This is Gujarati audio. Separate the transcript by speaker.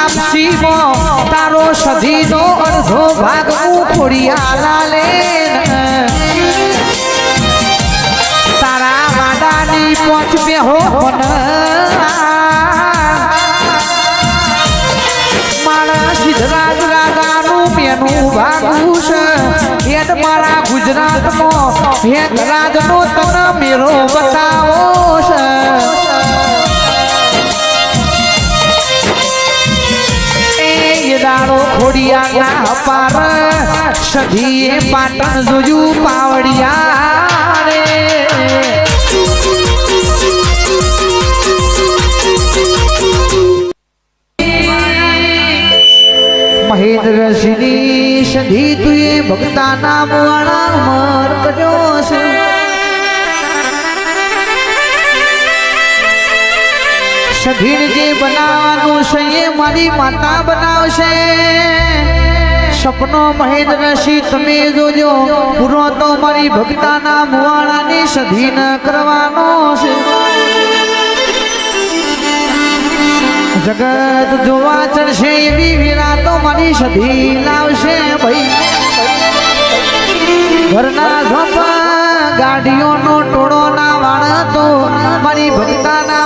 Speaker 1: લાપસીમો તારો સધીનો અડધો ભાગ ખોડિયાલા લે તારા વાડાની પોચ બેહો મારા સિદ્ધરાજ રાજાનું બેનું ભાગું છે હેત મારા ગુજરાતમાં હેત રાજનો તને મેરો બતાવો છે દાડો ખોડિયા અપાર સધીએ પાટણ જોયું પાવડિયા રે મહેન્દ્રસિંહની સધી તુએ ભક્તાના મુવાણા મર કર્યો છે સધીને જે બનાવવાનું છે એ મારી માતા બનાવશે સપનો મહેન્દ્રસિંહ તમે જોજો પૂરો તો મારી ભક્તાના મુવાણાની સધી ન કરવાનો છે જગત જોવા ચડશે એવી વિરાતો મારી સધી લાવશે ભાઈ ઘરના ધોપા ગાડીઓનો ટોળો ના વાળતો મારી ભક્તાના